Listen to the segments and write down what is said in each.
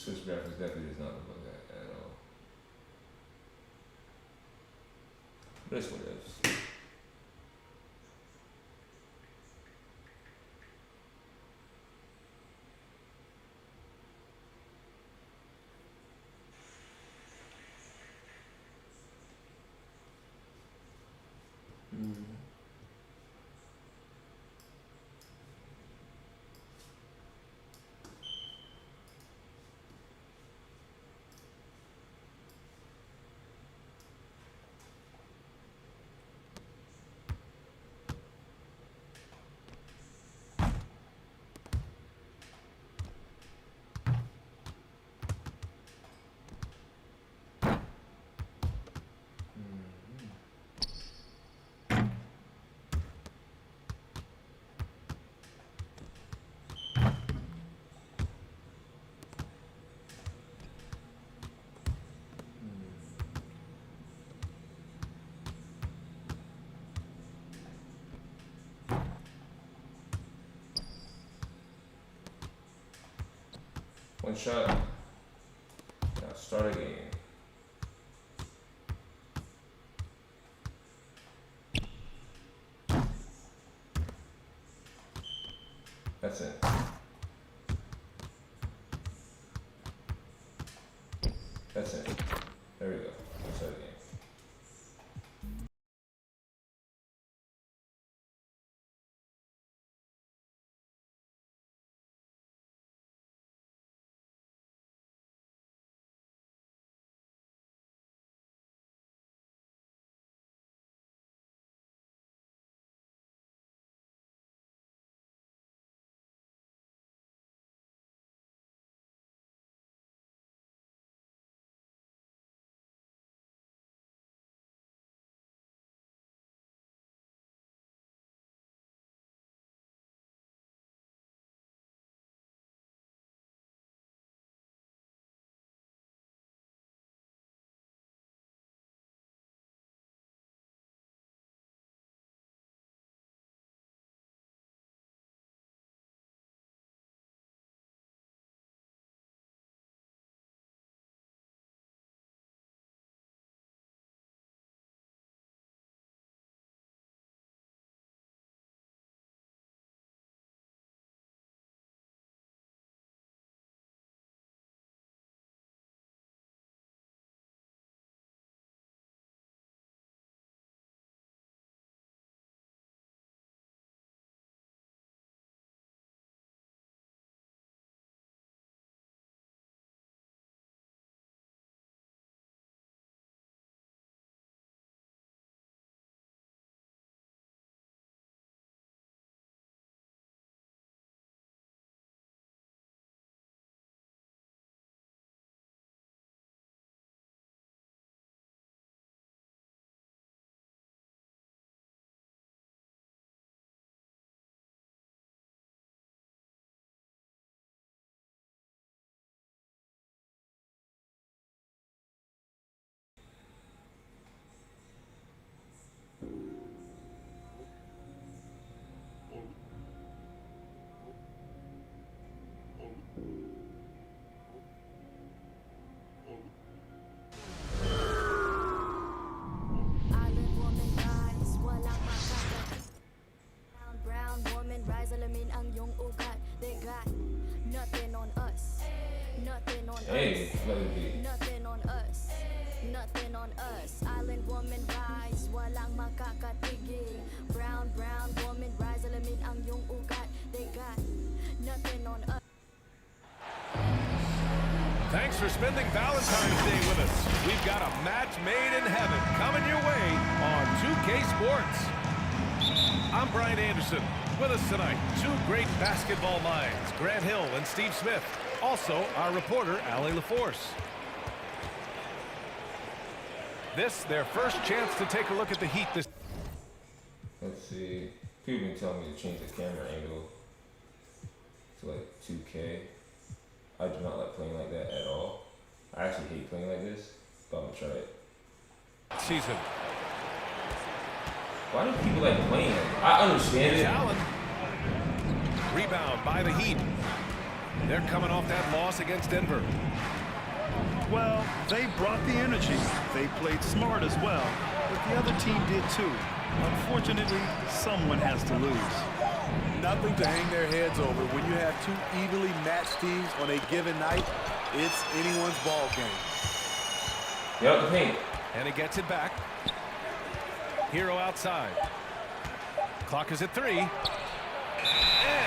Swiss graphics definitely does not look like that at all. But it's what it is. One shot. Now start again. That's it. That's it. There we go. Let's start again. Hey, let it be. Nothing on us. Nothing on us. Island woman rise, walang makakatigil. Brown woman rise, alamin ang iyong ugat. They got nothing on us. Thanks for spending Valentine's Day with us. We've got a match made in heaven coming your way on 2K Sports. I'm Brian Anderson. With us tonight, two great basketball minds, Grant Hill and Steve Smith. Also, our reporter, Allie LaForce. This, their first chance to take a look at the Heat this... Let's see. People been telling me to change the camera angle to like 2K. I do not like playing like that at all. I actually hate playing like this, but I'm gonna try it. Season. Why do people like playing it? I understand it. Allen. Rebound by the Heat. They're coming off that loss against Denver. Well, they brought the energy. They played smart as well, but the other team did too. Unfortunately, someone has to lose. Nothing to hang their heads over. When you have two evenly matched teams on a given night, it's anyone's ball game. Get out the paint. And he gets it back. Hero outside. Clock is at 3. And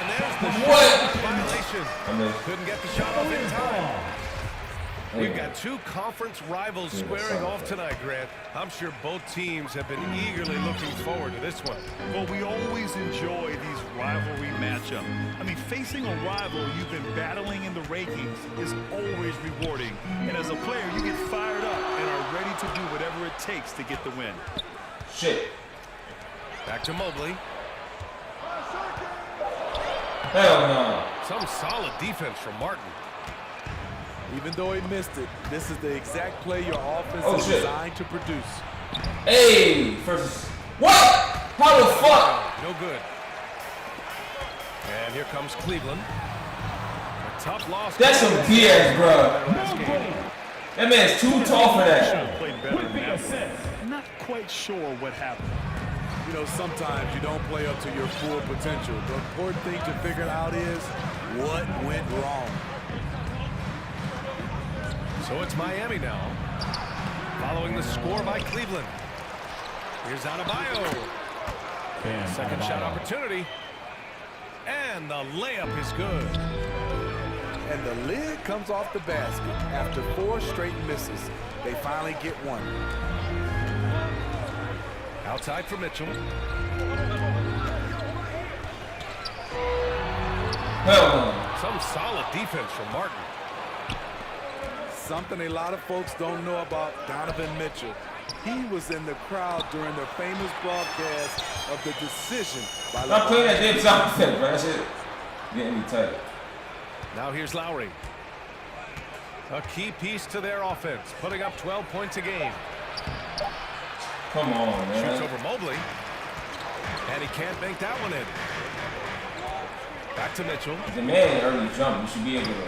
there's the shot violation. I missed. Couldn't get the shot off in time. We've got two conference rivals squaring off tonight, Grant. I'm sure both teams have been eagerly looking forward to this one. Well, we always enjoy these rivalry matchups. I mean, facing a rival you've been battling in the rankings is always rewarding. And as a player, you get fired up and are ready to do whatever it takes to get the win. Shit. Back to Mobley. Hell no. Some solid defense from Martin. Even though he missed it, this is the exact play your offense is shit. designed to produce. Hey, first. What? How the fuck? No good. And here comes Cleveland. A tough loss. That's some BS, bro. That man's too tall for that. Should have played better than that. I'm not quite sure what happened. You know, sometimes you don't play up to your full potential. The important thing to figure out is what went wrong. So it's Miami now, following the score by Cleveland. Here's Adebayo. Second shot opportunity. And the layup is good. And the lid comes off the basket. After 4 straight misses, they finally get one. Outside for Mitchell. Hell no. Some solid defense from Martin. Something a lot of folks don't know about Donovan Mitchell. He was in the crowd during the famous broadcast of the decision by Stop playing that damn sound effect, bro. That shit getting me tight. Now here's Lowry. A key piece to their offense, putting up 12 points a game. Come on, man. Shoots over Mobley. And he can't make that one in. Back to Mitchell. The man early jump. You should be able to.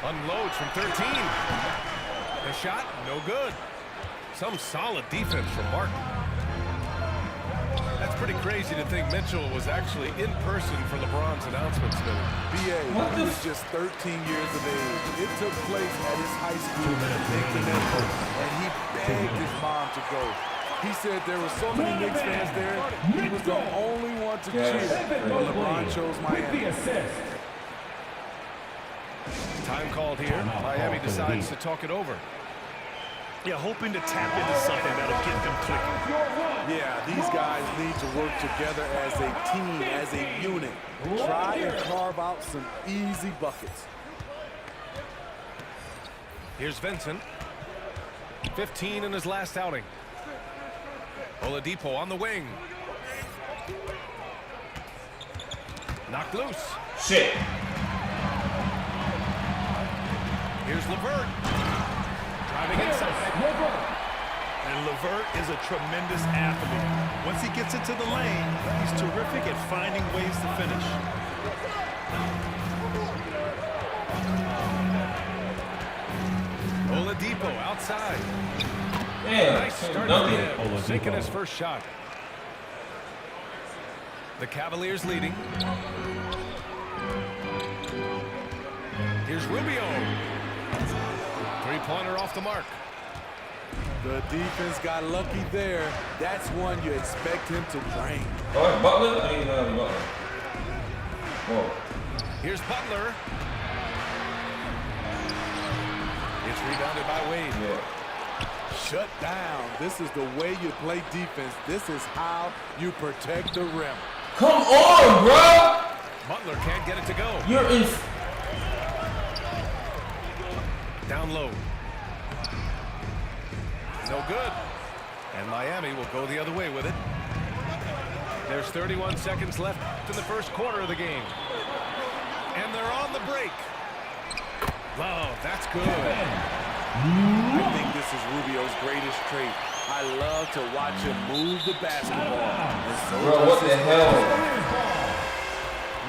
Unloads from 13. The shot, no good. Some solid defense from Martin. That's pretty crazy to think Mitchell was actually in person for LeBron's announcement, Smitty. BA, he was just 13 years of age. It took place at his high school in Connecticut, and he begged his mom to go. He said there were so many Knicks fans there, he was the only one to cheer, but LeBron chose Miami. Time called here. Miami decides to talk it over. Yeah, hoping to tap into something that'll get them clicking. Yeah, these guys need to work together as a team, as a unit. Try and carve out some easy buckets. Here's Vincent. 15 in his last outing. Oladipo on the wing. Knocked loose. Shit. Here's LeVert. Driving inside. And LeVert is a tremendous athlete. Once he gets into the lane, he's terrific at finding ways to finish. Oladipo outside. Damn. Nice start for him. Sinking his first shot. The Cavaliers leading. Here's Rubio. Three-pointer off the mark. The defense got lucky there. That's one you expect him to drain. Oh, Butler? I didn't know Butler. Whoa. Here's Butler. It's rebounded by Wade. Yeah. Shut down. This is the way you play defense. This is how you protect the rim. Come on, bro. Butler can't get it to go. You're in. Down low. No good. And Miami will go the other way with it. There's 31 seconds left in the first quarter of the game. And they're on the break. Love, that's good. I think this is Rubio's greatest trait. I love to watch him move the basketball. And so Bro, what the hell?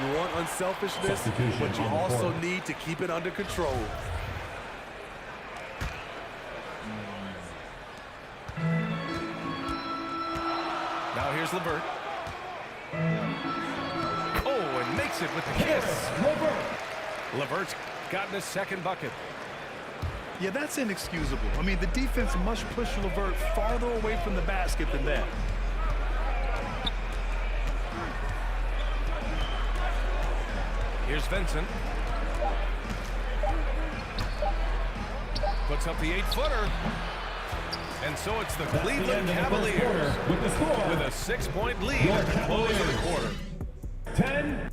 New unselfishness, but you also need to keep it under control. Now here's LeVert. Oh, and makes it with the kiss. LeVert's gotten his second bucket. Yeah, that's inexcusable. I mean, the defense must push LeVert farther away from the basket than that. Here's Vincent. Puts up the 8-footer. And so it's the Cleveland Cavaliers with a 6-point lead at the close of the quarter. 10,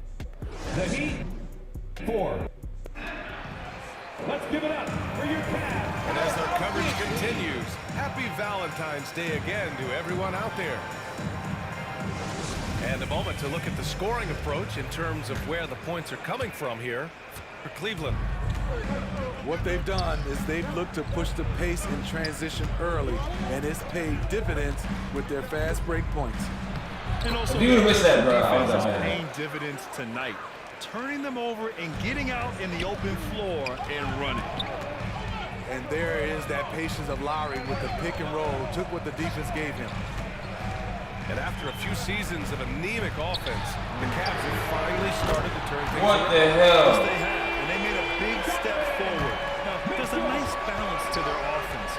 the Heat, 4. Let's give it up for your Cavs. And as their coverage continues, happy Valentine's Day again to everyone out there. And a moment to look at the scoring approach in terms of where the points are coming from here for Cleveland. What they've done is they've looked to push the pace in transition early, and it's paid dividends with their fast break points. And also, If you would've missed that, bro, I defense would've is done paying dividends tonight, turning them over and getting out in the open floor and running. And there is that patience of Lowry with the pick and roll, took what the defense gave him. And after a few seasons of anemic offense, the Cavs have finally started to turn things What around. the Yes, hell? they have, and they made a big step forward. Now, there's a nice balance to their offense.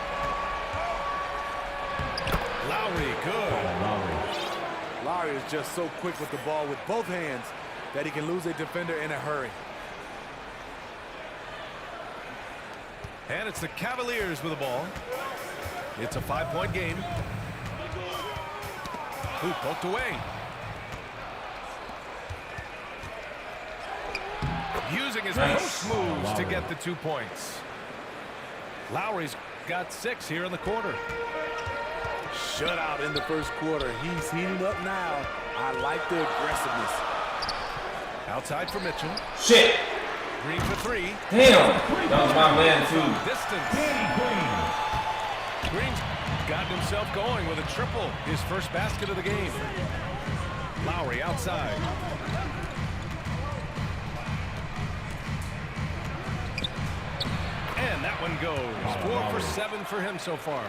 Lowry, good. Lowry is just so quick with the ball with both hands that he can lose a defender in a hurry. And it's the Cavaliers with the ball. It's a 5-point game. Who poked away? Using his post moves to get the 2 points. Lowry's got 6 here in the quarter. Shutout in the first quarter. He's heating up now. I like the aggressiveness. Outside for Mitchell. Shit. Green for 3. Damn. That was my man, too. Distance. Green's gotten himself going with a triple. His first basket of the game. Lowry outside. And that one goes. 4 for 7 for him so far.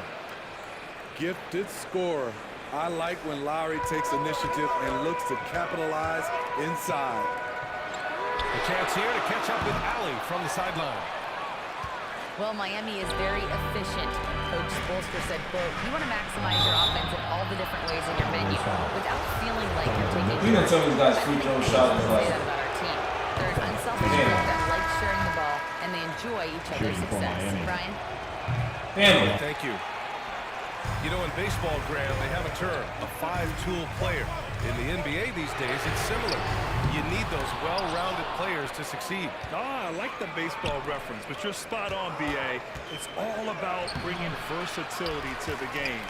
Gifted scorer. I like when Lowry takes initiative and looks to capitalize inside. A chance here to catch up with Allie from the sideline. Well, Miami is very efficient. Coach Spoelstra said, quote, you want to maximize your offense in all the different ways in your menu without feeling like you're taking... You know some of these guys free throw shots is say like, that about our team. They're an unselfish group that likes sharing the ball, and they enjoy each other's success. Brian? family. Thank you. You know, in baseball, Graham, they have a term, a 5-tool player. In the NBA these days, it's similar. You need those well-rounded players to succeed. I like the baseball reference, but you're spot on, B.A. It's all about bringing versatility to the game.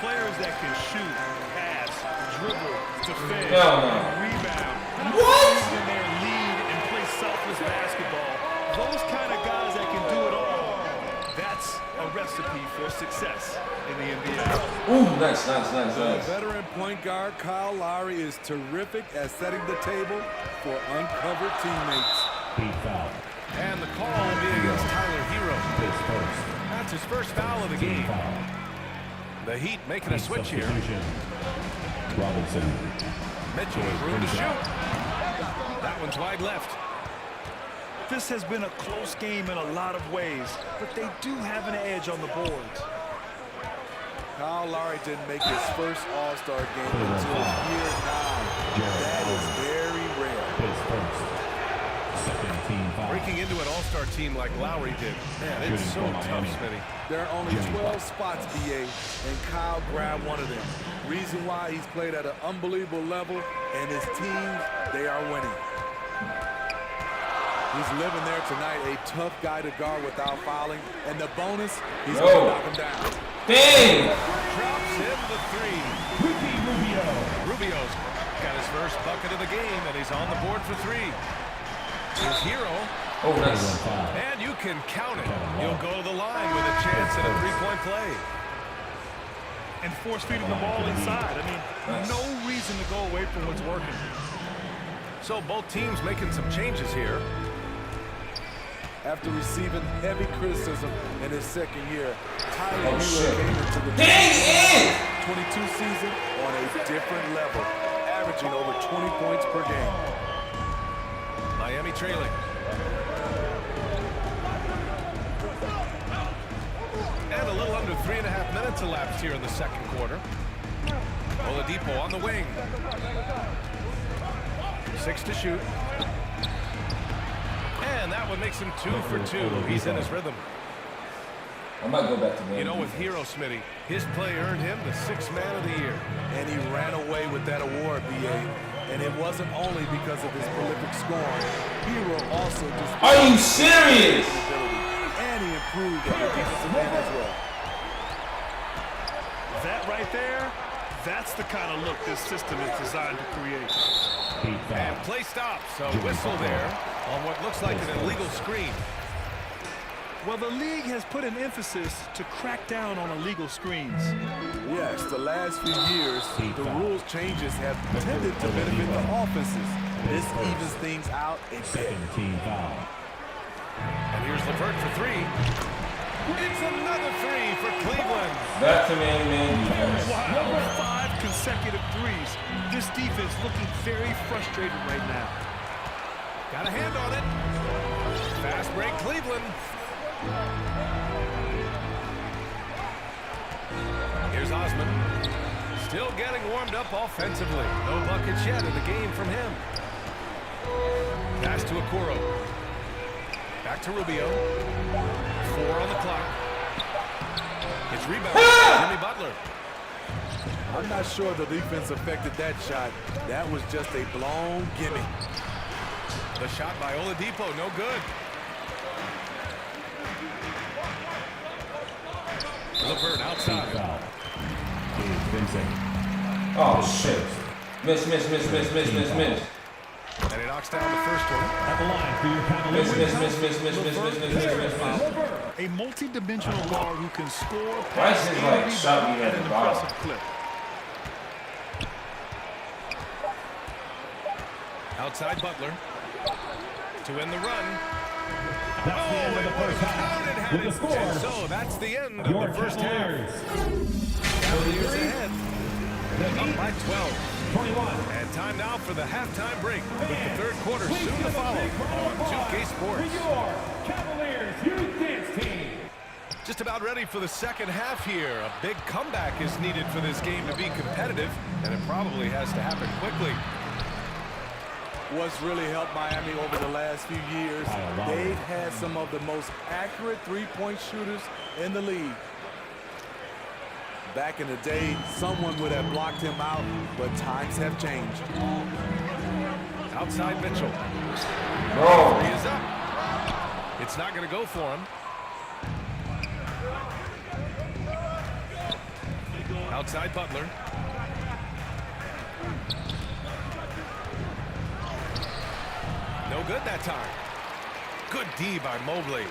Players that can shoot, pass, dribble, defend, rebound. What? In their lead and play selfless basketball. Those kind of guys that can do it all. That's a recipe for success in the NBA. Ooh, nice. Veteran point guard Kyle Lowry is terrific at setting the table for uncovered teammates. And the call will be against Tyler Hero. That's his first foul of the game. The Heat making a switch here. Robinson. Mitchell with room to shoot. That one's wide left. This has been a close game in a lot of ways, but they do have an edge on the boards. Kyle Lowry didn't make his first All-Star game until year 9. That is very rare. Breaking into an All-Star team like Lowry did. Man, it's so tough, Smitty. There are only 12 spots, BA, and Kyle grabbed one of them. Reason why he's played at an unbelievable level, and his teams, they are winning. He's living there tonight, a tough guy to guard without fouling, and the bonus, he's going to knock him down. Dang! Drops in the 3. Rubio's got his first bucket of the game, and he's on the board for 3. Here's Hero. Oh, nice. And you can count it. He'll go to the line with a chance at a 3-point play. And force feeding the ball inside. I mean, no reason to go away from what's working. So both teams making some changes here. After receiving heavy criticism in his second year, Tyler Oh, Hero shit. came into the Dang it! 22 season on a different level, averaging over 20 points per game. Miami trailing. And a little under 3.5 minutes elapsed here in the second quarter. Oladipo on the wing. 6 to shoot. And that one makes him 2 for 2. He's in his rhythm. I might go back to man. You know, with Hero, Smitty, his play earned him the 6th man of the year. And he ran away with that award, BA. And it wasn't only because of his prolific scoring. Hero also displayed Are you serious? ability, and he improved at the defensive end as well. That right there, that's the kind of look this system is designed to create. And play stops. A whistle there on what looks like an illegal screen. Well, the league has put an emphasis to crack down on illegal screens. Yes, the last few years, the rules changes have tended to benefit the offenses. This evens things out a bit. And here's LeVert for 3. It's another 3 for Cleveland. Back to man defense. Wow, 5 consecutive threes. This defense looking very frustrated right now. Got a hand on it. Fast break Cleveland. Here's Osman. Still getting warmed up offensively. No buckets yet in the game from him. Pass to Okoro. Back to Rubio. 4 on the clock. It's rebounded by Jimmy Butler. I'm not sure the defense affected that shot. That was just a blown gimme. The shot by Oladipo, no good. LeVert outside. Oh shit. Miss. And he knocks down the first one. At the line for your Miss. A multi-dimensional guard who can score, Why is pass, his and like rebound shot being at at an the bottom? impressive clip. Outside Butler. To end the run. That's the end of the first half. With the score, And so that's the end of your the first half. Cavaliers, Cavaliers ahead. Up by 12. 21. And time now for the halftime break. With the third quarter soon to follow on 2K Sports. For your Cavaliers Youth Dance Team. Just about ready for the second half here. A big comeback is needed for this game to be competitive, and it probably has to happen quickly. What's really helped Miami over the last few years, they've had some of the most accurate three-point shooters in the league. Back in the day, someone would have blocked him out, but times have changed. Outside Mitchell. Bro. He is up. It's not going to go for him. Outside Butler. No good that time. Good D by Mobley.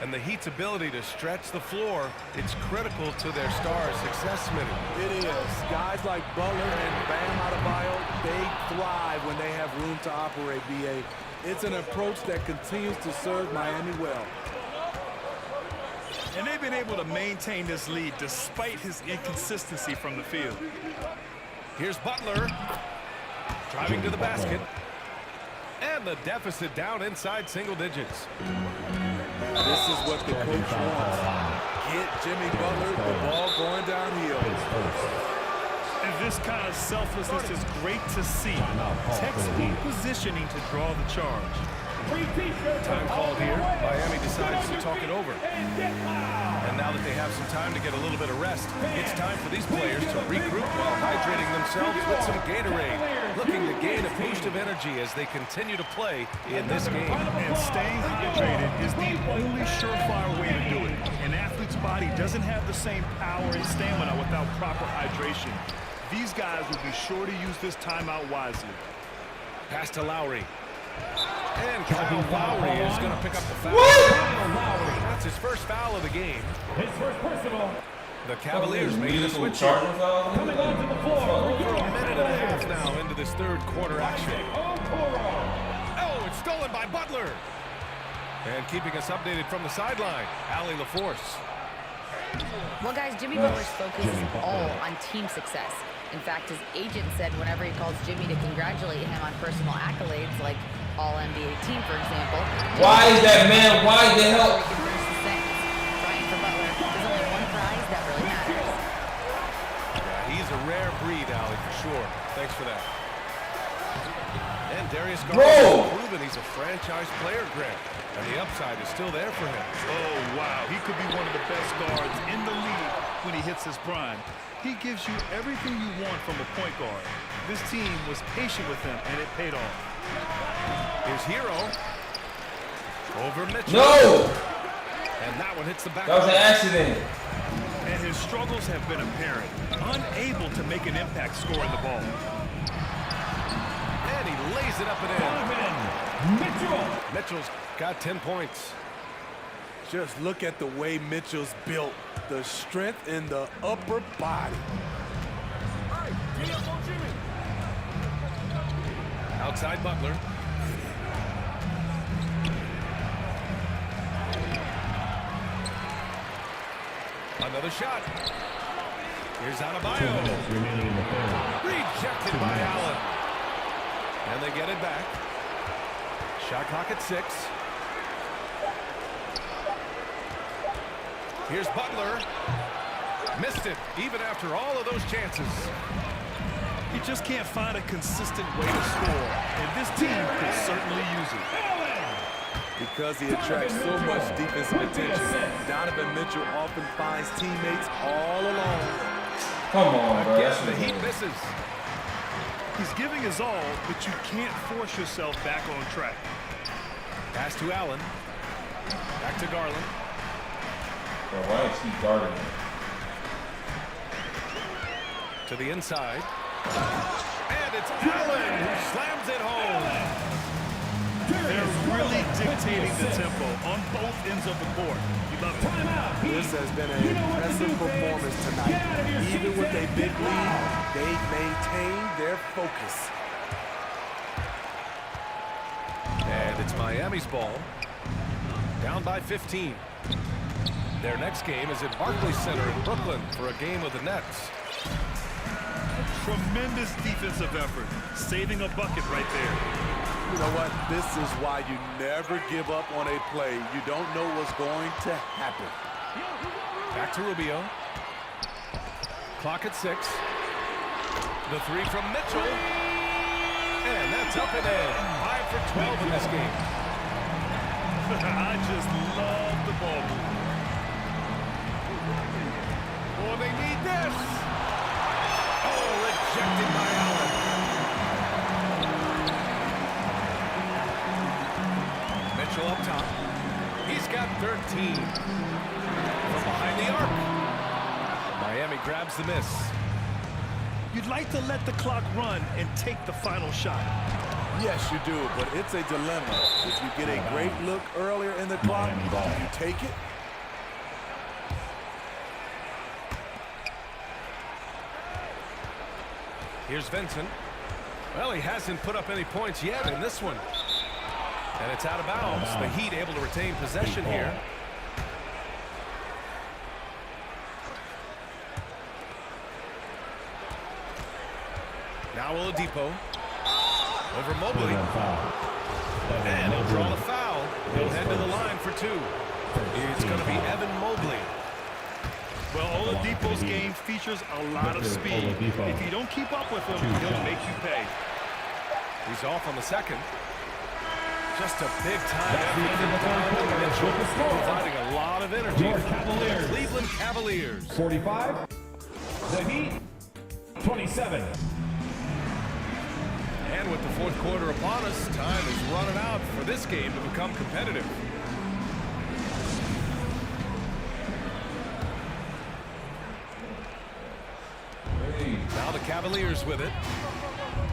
And the Heat's ability to stretch the floor, it's critical to their stars' success, Smitty. It is. Guys like Butler and Bam Adebayo, they thrive when they have room to operate, BA. It's an approach that continues to serve Miami well. And they've been able to maintain this lead despite his inconsistency from the field. Here's Butler. Driving to the basket. And the deficit down inside single digits. This is what the coach wants. Get Jimmy Butler the ball going downhill. And this kind of selflessness is great to see. Textbook positioning to draw the charge. Time called here. Miami decides to talk it over. And now that they have some time to get a little bit of rest, it's time for these players to regroup while hydrating themselves with some Gatorade, looking to gain a boost of energy as they continue to play in this game. And staying hydrated is the only surefire way to do it. An athlete's body doesn't have the same power and stamina without proper hydration. These guys will be sure to use this timeout wisely. Pass to Lowry. And Kyle Lowry is going to pick up the foul. Kyle Lowry. That's his first foul of the game. His first personal. The Cavaliers making a Musical switch here. charging foul? Coming onto the floor. Over a minute and a half now into this third quarter action. Oh, it's stolen by Butler. And keeping us updated from the sideline, Allie LaForce. Well, guys, Jimmy Butler's focus is all on team success. In fact, his agent said whenever he calls Jimmy to congratulate him on personal accolades, like All-NBA team, for example. Why is that, man? Why the hell? Trying for Butler, there's only one prize that really matters. Yeah, he's a rare breed, Allie, for sure. Thanks for that. And Darius Bro! Garland has proven he's a franchise player, Grant. And the upside is still there for him. Oh, wow. He could be one of the best guards in the league when he hits his prime. He gives you everything you want from a point guard. This team was patient with him, and it paid off. Here's Hero. Over Mitchell. No! And that one hits the back. That was an accident. And his struggles have been apparent. Unable to make an impact scoring the ball. And he lays it up and in. Mitchell. Mitchell's got 10 points. Just look at the way Mitchell's built. The strength in the upper body. Outside Butler. Another shot. Here's Adebayo. Remaining in the third. Rejected by Allen. And they get it back. Shot clock at 6. Here's Butler. Missed it, even after all of those chances. He just can't find a consistent way to score, and this team could certainly use it. Because he attracts so much defensive attention, Donovan Mitchell often finds teammates all alone. Come on, bro. Again, the Heat misses. He's giving his all, but you can't force yourself back on track. Pass to Allen. Back to Garland. Bro, why is he guarding him? To the inside. And it's Allen who slams it home. They're really dictating the tempo on both ends of the court. You love it. This has been an impressive performance tonight. Even with a big lead, they maintain their focus. And it's Miami's ball. Down by 15. Their next game is at Barclays Center in Brooklyn for a game of the Nets. Tremendous defensive effort, saving a bucket right there. You know what? This is why you never give up on a play. You don't know what's going to happen. Back to Rubio. Clock at 6. The 3 from Mitchell. And that's up and in. 5 for 12 in this game. I just love the ball movement. Oh, they need this. Oh, rejected by Allen. Mitchell up top. He's got 13. From behind the arc. Miami grabs the miss. You'd like to let the clock run and take the final shot. Yes, you do, but it's a dilemma. If you get a great look earlier in the clock, you take it. Here's Vincent. Well, he hasn't put up any points yet in this one. And it's out of bounds. The Heat able to retain possession here. Now Oladipo. Over Mobley. And he'll draw the foul. He'll head to the line for 2. It's going to be Evan Mobley. Well, Oladipo's game features a lot of speed. If you don't keep up with him, he'll make you pay. He's off on the second. Just a big-time effort from Donovan Mitchell, providing a lot of energy for the Cleveland Cavaliers. 45. The Heat, 27. And with the fourth quarter upon us, time is running out for this game to become competitive. Now the Cavaliers with it.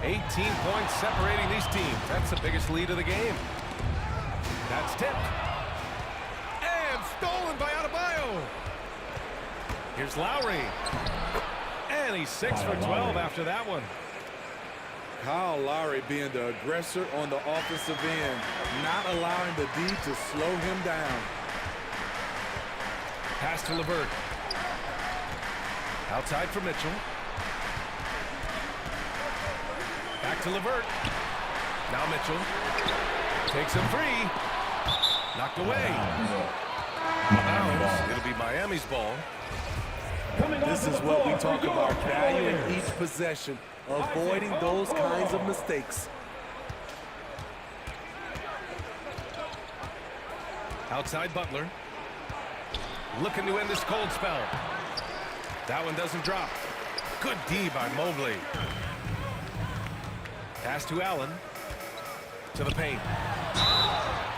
18 points separating these teams. That's the biggest lead of the game. That's tipped. And stolen by Adebayo. Here's Lowry. And he's 6 for 12 after that one. Kyle Lowry being the aggressor on the offensive end, not allowing the D to slow him down. Pass to LeVert. Outside for Mitchell. Back to LeVert. Now Mitchell. Takes a three. Knocked away. Bounds. It'll be Miami's ball. This is what we talk about, value in each possession, avoiding those kinds of mistakes. Outside Butler. Looking to end this cold spell. That one doesn't drop. Good D by Mobley. Pass to Allen. To the paint.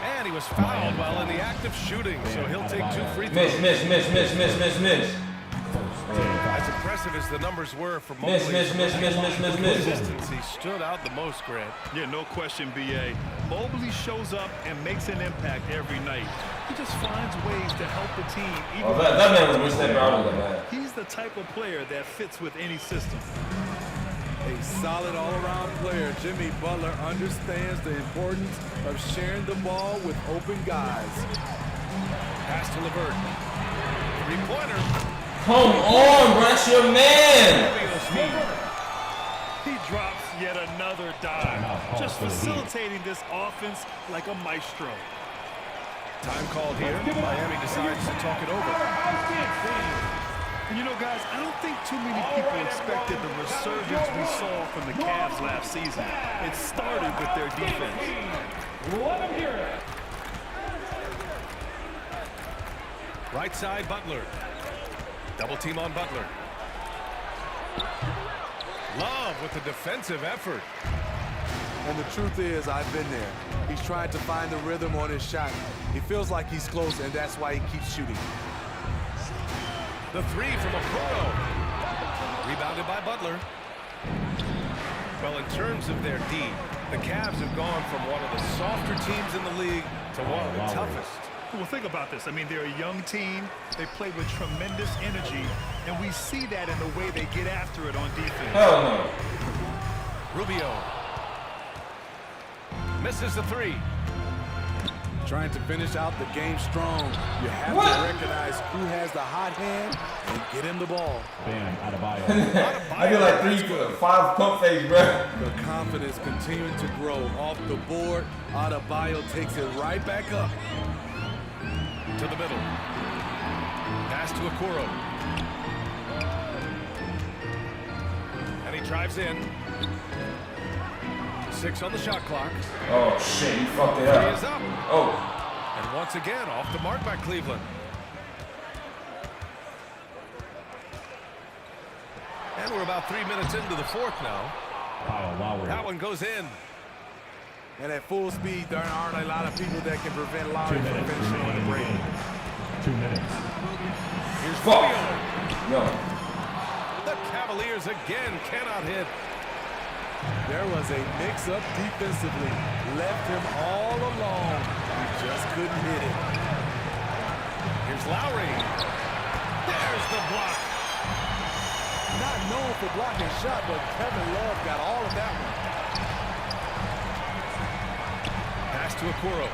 And he was fouled while in the act of shooting, so he'll take 2 free throws. Miss. As impressive as the numbers were for Mobley, Miss. consistency stood out the most, Grant. Yeah, no question, B.A. Mobley shows up and makes an impact every night. He just finds ways to help the team. Oh, that man was misstepping out of that. He's the type of player that fits with any system. A solid all-around player, Jimmy Butler understands the importance of sharing the ball with open guys. Pass to LeVert. Three-pointer. Come on, bro, that's your man. He drops yet another dive, just facilitating this offense like a maestro. Time called here. Miami decides to talk it over. And you know, guys, I don't think too many people expected the resurgence we saw from the Cavs last season. It started with their defense. Let him hear it. Right side, Butler. Double team on Butler. Love with the defensive effort. And the truth is, I've been there. He's trying to find the rhythm on his shot. He feels like he's close, and that's why he keeps shooting. The three from Okoro. Rebounded by Butler. Well, in terms of their D, the Cavs have gone from one of the softer teams in the league to one of the toughest. Well, think about this. I mean, they're a young team. They play with tremendous energy, and we see that in the way they get after it on defense. Hell no. Rubio. Misses the three. Trying to finish out the game strong. You have to recognize who has the hot hand and get him the ball. Bam, Adebayo. I get like 5 pump fakes, bro. The confidence continuing to grow off the board. Adebayo takes it right back up. To the middle. Pass to Okoro. And he drives in. 6 on the shot clock. Oh shit, he fucked it He up. is up. Oh. And once again, off the mark by Cleveland. And we're about 3 minutes into the fourth now. Kyle Lowry. That one goes in. And at full speed, there aren't a lot of people that can prevent 2 Lowry from minutes. finishing on the break. 2 minutes. Here's Fuck. Rubio. No. The Cavaliers again cannot hit. There was a mix-up defensively. Left him all alone. He just couldn't hit it. Here's Lowry. There's the block. Not known for blocking shot, but Kevin Love got all of that one. Pass to Okoro.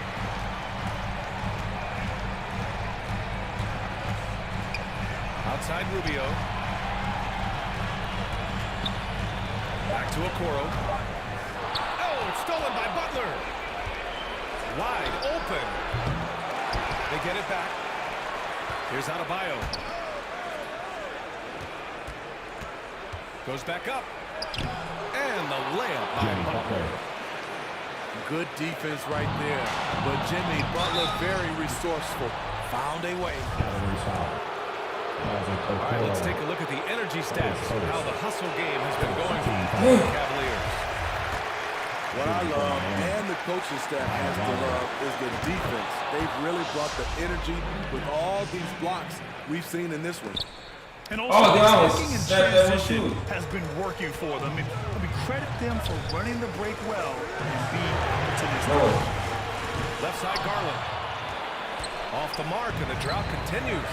Outside Rubio. Back to Okoro. Oh, it's stolen by Butler. Wide open. They get it back. Here's Adebayo. Goes back up. And the layup by Butler. Good defense right there. But Jimmy Butler very resourceful. Found a way. Cavaliers foul. All right, let's take a look at the energy stats, how the hustle game has been going for the Cavaliers. What I love, and the coaching staff has to love, is the defense. They've really brought the energy with all these blocks we've seen in this one. And also, that was attacking in that was transition Oh, too. has been working for them. I mean, credit them for running the break well and being opportunistic. Left side Garland. Off the mark, and the drought continues.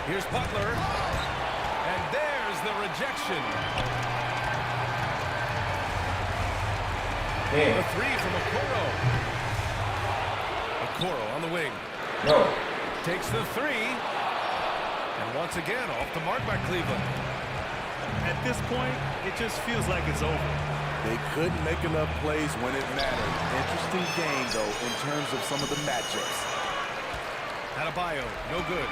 Here's Butler. And there's the rejection. Damn. The three from Okoro. Okoro on the wing. No. Takes the three. And once again, off the mark by Cleveland. At this point, it just feels like it's over. They couldn't make enough plays when it mattered. Interesting game, though, in terms of some of the matchups. Adebayo, no good.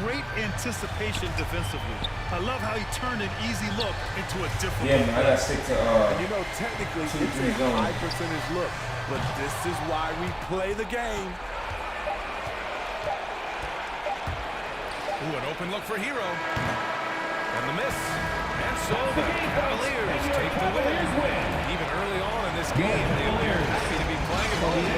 Great anticipation defensively. I love how he turned an easy look into a different Yeah, look. man, I gotta stick to You know, technically, it's 2-3 a zone. high percentage look, but this is why we play the game. Ooh, an open look for Hero. And the miss. And so the Cavaliers take the win. Even early on in this game, they appear happy to be playing at home.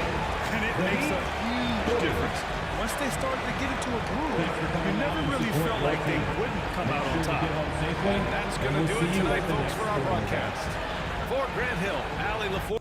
And it makes a huge difference. Once they started to get into a groove, you never really felt like they wouldn't come out on top. And that's going to do it tonight, folks, for our broadcast. For Grant Hill, Allie LaForge.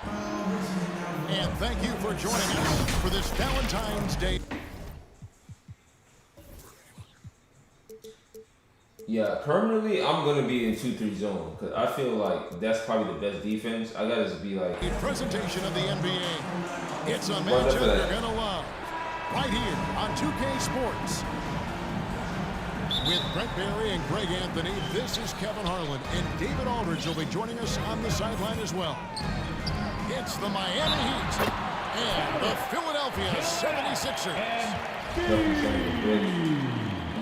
And thank you for joining us for this Valentine's Day. Yeah, permanently, I'm gonna be in 2-3 zone because I feel like that's probably the best defense. I gotta just be like Presentation of the NBA. It's a What's up matchup for that? you're gonna love. Right here on 2K Sports. With Brent Barry and Greg Anthony, this is Kevin Harlan, and David Aldridge will be joining us on the sideline as well. It's the Miami Heat and the Philadelphia 76ers.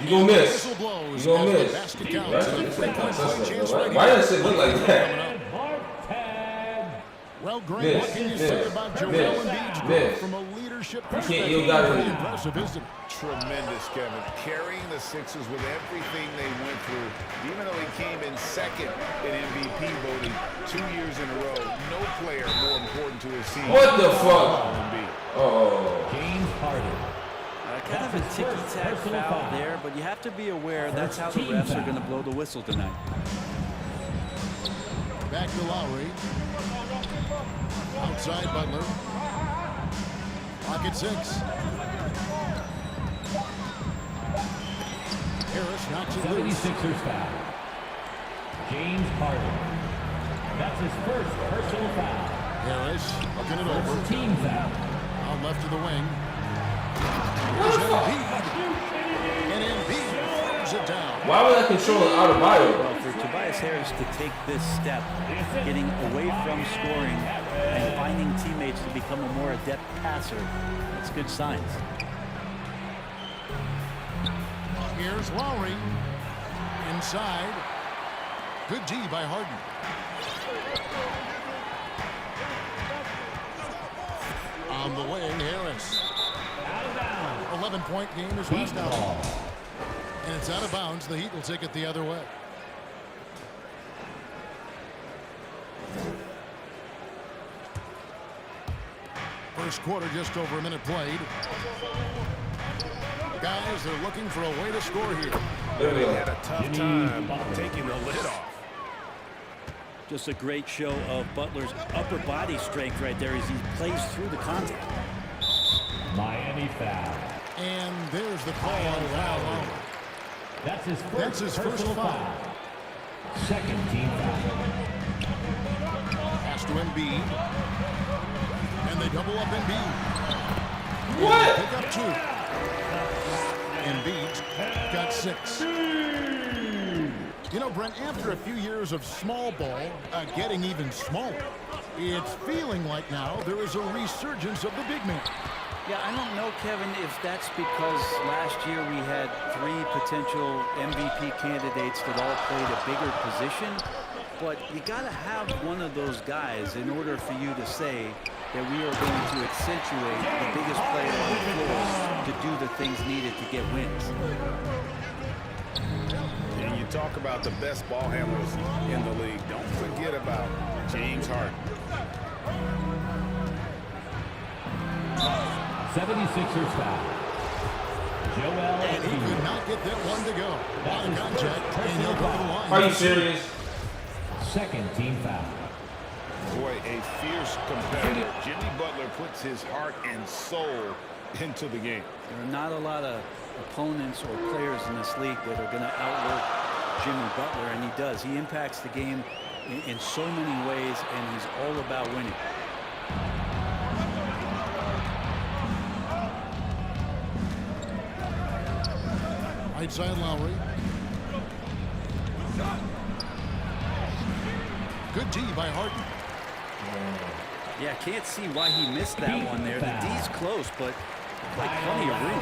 you gonna miss. Whistle blows You gonna as the miss. basket counts. That's And what three-point play chance Why right why here. does it look like that? Well, Greg, Miss, what can you miss, say about Joel miss, Embiid's miss. growth from a leadership You perspective? gotta- Pretty impressive, isn't it? Tremendous, Kevin. Carrying the Sixers with everything they went through, even though he came in second in MVP voting 2 years in a row. No player more important to his team. What the fuck? Embiid. Oh. James Harden. Kind of a ticky-tack foul there, but you have to be aware that's how the refs are going to blow the whistle tonight. Back to Lowry. Outside Butler. Pocket 6. Harris knocks it loose. 76ers foul. James Harden. That's his first personal foul. Harris looking it over. First team foul. Out left to the wing. Here's Embiid. And Embiid throws it down. Why would I control it out of bio? Well, for Tobias Harris to take this step, getting away from scoring and finding teammates to become a more adept passer, that's good signs. Here's Lowry. Inside. Good D by Harden. On the wing, Harris. 11-point game is last out. And it's out of bounds. The Heat will take it the other way. First quarter, just over a minute played. Guys, they're looking for a way to score here. They had a tough time taking the lid off. Just a great show of Butler's upper body strength right there as he plays through the contact. Miami foul. And there's the call on foul. That's his first personal foul. Second team foul. Pass to Embiid. And they double up Embiid. What? Pick up 2. Embiid got 6. You know, Brent, after a few years of small ball getting even smaller, it's feeling like now there is a resurgence of the big man. Yeah, I don't know, Kevin, if that's because last year we had 3 potential MVP candidates that all played a bigger position, but you got to have one of those guys in order for you to say that we are going to accentuate the biggest player on the floor to do the things needed to get wins. And you talk about the best ball handlers in the league. Don't forget about James Harden. 76ers foul. Joel And he could not get that one to go. Line contact, and he'll go to the line. Are you serious? Second team foul. Boy, a fierce competitor. Jimmy Butler puts his heart and soul into the game. There are not a lot of opponents or players in this league that are going to outwork Jimmy Butler, and he does. He impacts the game in so many ways, and he's all about winning. Right side Lowry. Good D by Harden. Yeah, can't see why he missed that one there. The D's close, but like plenty of room.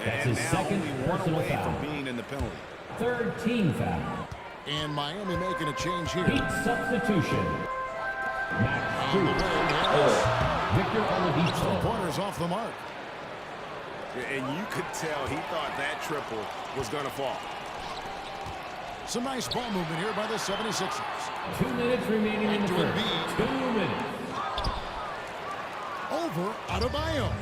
That's And his now second only one personal away foul. from being in the penalty. Third team foul. And Miami making a change here. Heat substitution. Max Strus. Victor Oladipo. Pointers off the mark. And you could tell he thought that triple was going to fall. Some nice ball movement here by the 76ers. 2 minutes remaining in the To first. Embiid. 2 minutes. Over Adebayo.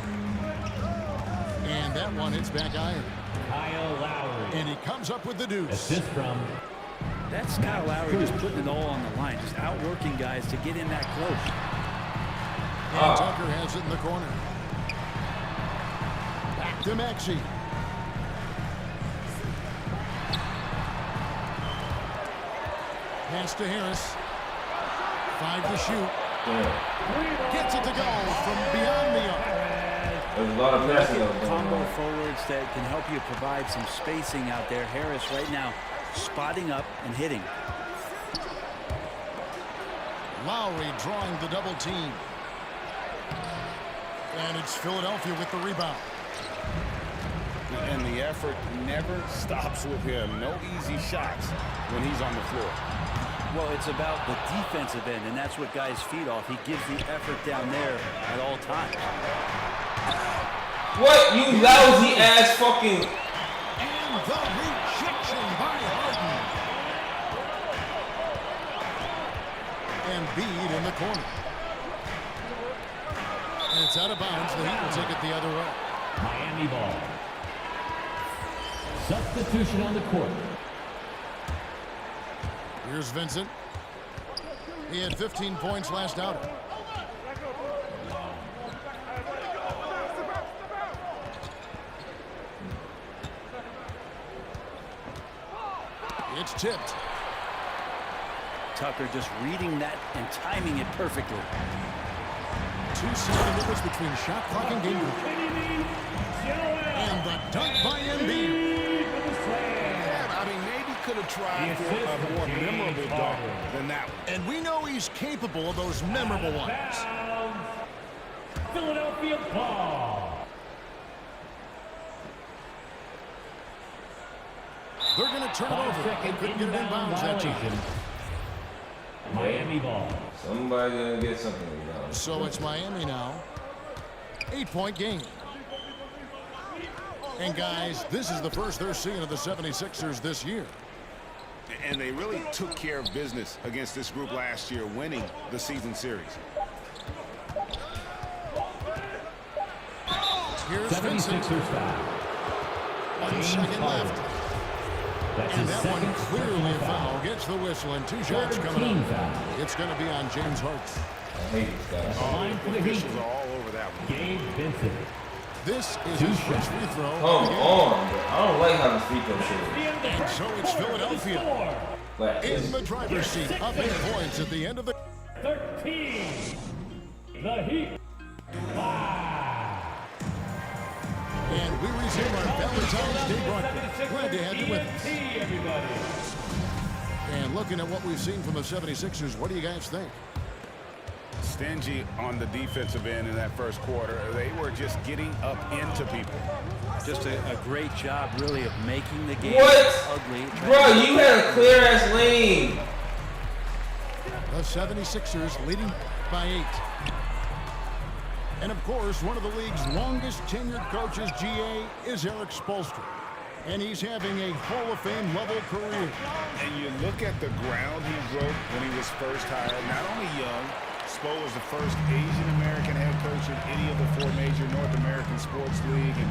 And that one hits back iron. Kyle Lowry. And he comes up with the deuce. Assist from That's Kyle Lowry just putting it all on the line, just outworking guys to get in that close. And Tucker has it in the corner. Back to Maxey. Pass to Harris. 5 to shoot. Gets it to go from beyond the arc. There's a lot of passing that was going Combo on. forwards that can help you provide some spacing out there. Harris right now spotting up and hitting. Lowry drawing the double team. And it's Philadelphia with the rebound. And the effort never stops with him. No easy shots when he's on the floor. Well, it's about the defensive end, and that's what guys feed off. He gives the effort down there at all times. What, you lousy ass fucking... And the rejection by Harden. And Embiid in the corner. And it's out of bounds. The Heat will take it the other way. Miami ball. Substitution on the court. Here's Vincent. He had 15 points last outing. It's tipped. Tucker just reading that and timing it perfectly. 2-second difference between shot clock and game clock. And the dunk by Embiid. Yeah, I mean, maybe could have tried for a more memorable dunk than that one. And we know he's capable of those memorable ones. Philadelphia ball. They're going to turn it over. They couldn't get it in bounds that time. Miami ball. Somebody's gonna get something rebound. So it's Miami now. 8-point game. And guys, this is the first they're seeing of the 76ers this year. And they really took care of business against this group last year, winning the season series. Here's Vincent. 76ers foul. 1 second left. That's And his that one second clearly a foul. Gets the whistle and 2 shots coming up. foul. It's going to be on James Harden. I hate this guy. Line for the Heat. Officials are all over that one. Gabe Vincent. This is Two his first shots. free throw. Come on, bro. I don't like how this free throw shit. And so it's Philadelphia Like, in the driver's seat, up 8 points at the end of the... 13. The Heat. 5. And we resume our Valentine's Day broadcast. Glad to have you with us. Everybody. And looking at what we've seen from the 76ers, what do you guys think? Stingy on the defensive end in that first quarter. They were just getting up into people. Just a great job, really, of making the game What? ugly. bro, you had a clear ass lane. The 76ers leading by 8. And of course, one of the league's longest tenured coaches, GA, is Eric Spoelstra. And he's having a Hall of Fame level career. And you look at the ground he broke when he was first hired. Not only young, Spo was the first Asian-American head coach in any of the 4 major North American sports league and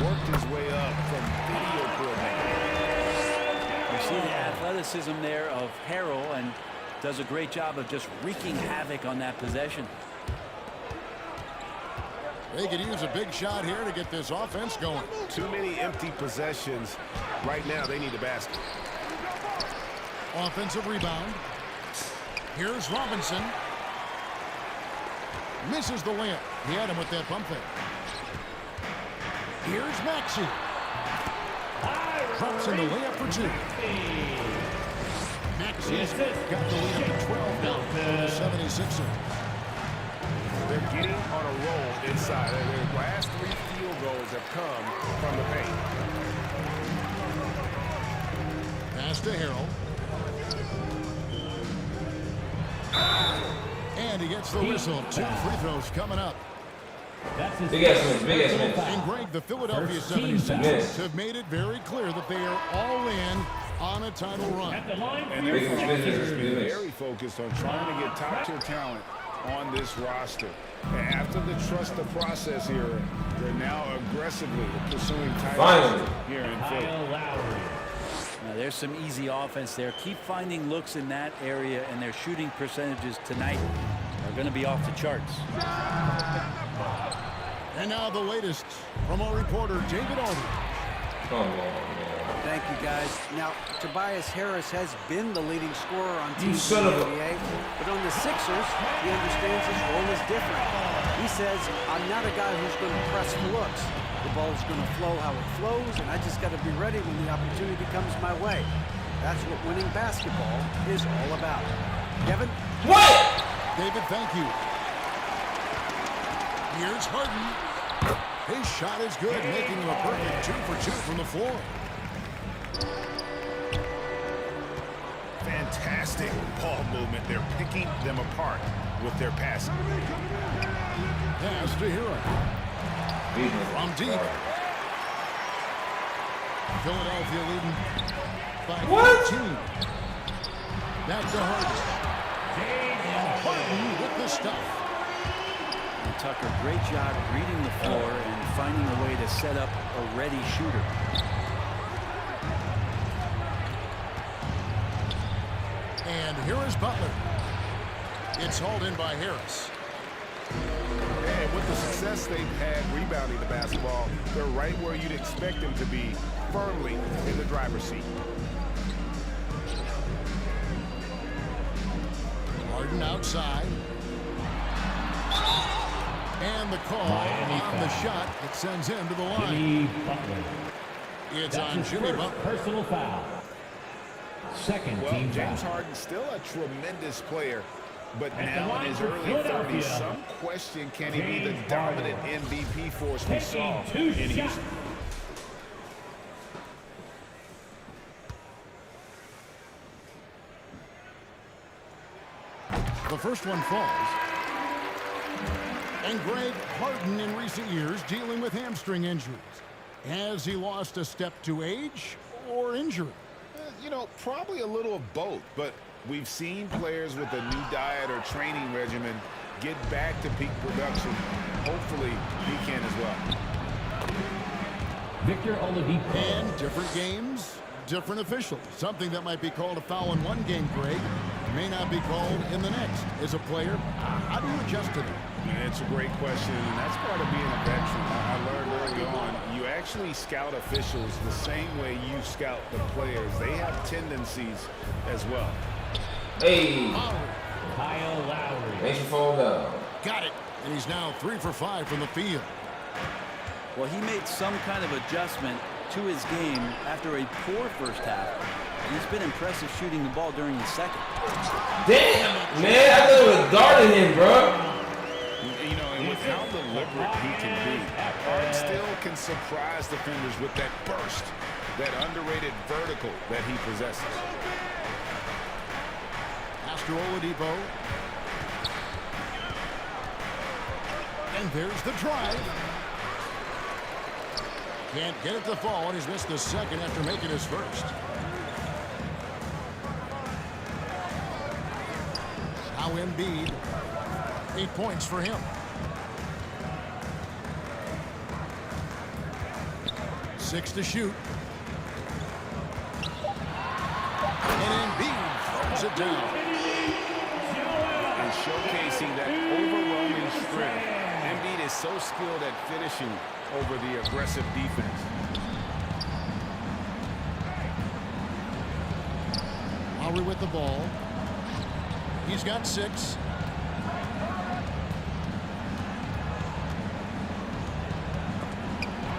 worked his way up from video coordinator. You see the athleticism there of Harrell and does a great job of just wreaking havoc on that possession. They could use a big shot here to get this offense going. Too many empty possessions. Right now, they need a basket. Offensive rebound. Here's Robinson. Misses the layup. He had him with that pump fake. Here's Maxey. Drops in the layup for 2. Maxey's got the lead up to 12 now for the 76ers. They're getting on a roll inside. Their last 3 field goals have come from the paint. Pass to Harrell. And he gets the whistle. 2 free throws coming up. Big ass minutes, big ass minutes. And Greg, the Philadelphia 76ers have made it very clear that they are all in on a title run. And their focus has been very focused on trying to get top-tier talent on this roster. And after the trust the process era, they're now aggressively pursuing titles here in Philly. Now, there's some easy offense there. Keep finding looks in that area, and their shooting percentages tonight are going to be off the charts. And now the latest from our reporter, David Aldridge. Come on, man. Thank you, guys. Now, Tobias Harris has been the leading scorer on Team son of a- NBA, but on the Sixers, he understands his role is different. He says, I'm not a guy who's going to press for looks. The ball's going to flow how it flows, and I just got to be ready when the opportunity comes my way. That's what winning basketball is all about. Kevin? What? David, thank you. Here's Harden. His shot is good, making him a perfect 2 for 2 from the floor. Fantastic ball movement. They're picking them apart with their passing. Pass to Hero. From deep. Philadelphia leading by 14. Back to Harden. Harden with the stuff. Tucker, great job reading the floor and finding a way to set up a ready shooter. And here is Butler. It's hauled in by Harris. And with the success they've had rebounding the basketball, they're right where you'd expect them to be, firmly in the driver's seat. Harden outside. And the call on the shot that sends him to the line. Jimmy Butler. It's That's on his Jimmy first Butler. personal foul. Second Well, team James foul. Harden's still a tremendous player, but At the now in line his for early Philadelphia, 30s, some question, can he be the James dominant Harden. MVP force we saw Taking in 2 shots. Houston? The first one falls. And Greg, Harden in recent years dealing with hamstring injuries. Has he lost a step to age or injury? You know, probably a little of both, but we've seen players with a new diet or training regimen get back to peak production. Hopefully, he can as well. Victor Oladipo. And different games, different officials. Something that might be called a foul in one game, Greg, may not be called in the next. As a player, how do you adjust to that? It's a great question, and that's part of being a veteran. I learned early on, you actually scout officials the same way you scout the players. They have tendencies as well. Hey, Kyle Lowry. makes you fall down. Got it. And he's now 3 for 5 from the field. Well, he made some kind of adjustment to his game after a poor first half. He's been impressive shooting the ball during the second. Damn, man, I thought it was darting him, bro. You know, and with how deliberate he can be, Hart still can surprise defenders with that burst, that underrated vertical that he possesses. Pastor Oladipo. And there's the drive. Can't get it to fall, and he's missed the second after making his first. Now Embiid, 8 points for him. 6 to shoot. And Embiid throws it down. And showcasing that overwhelming strength. Embiid is so skilled at finishing over the aggressive defense. Lowry with the ball. He's got 6.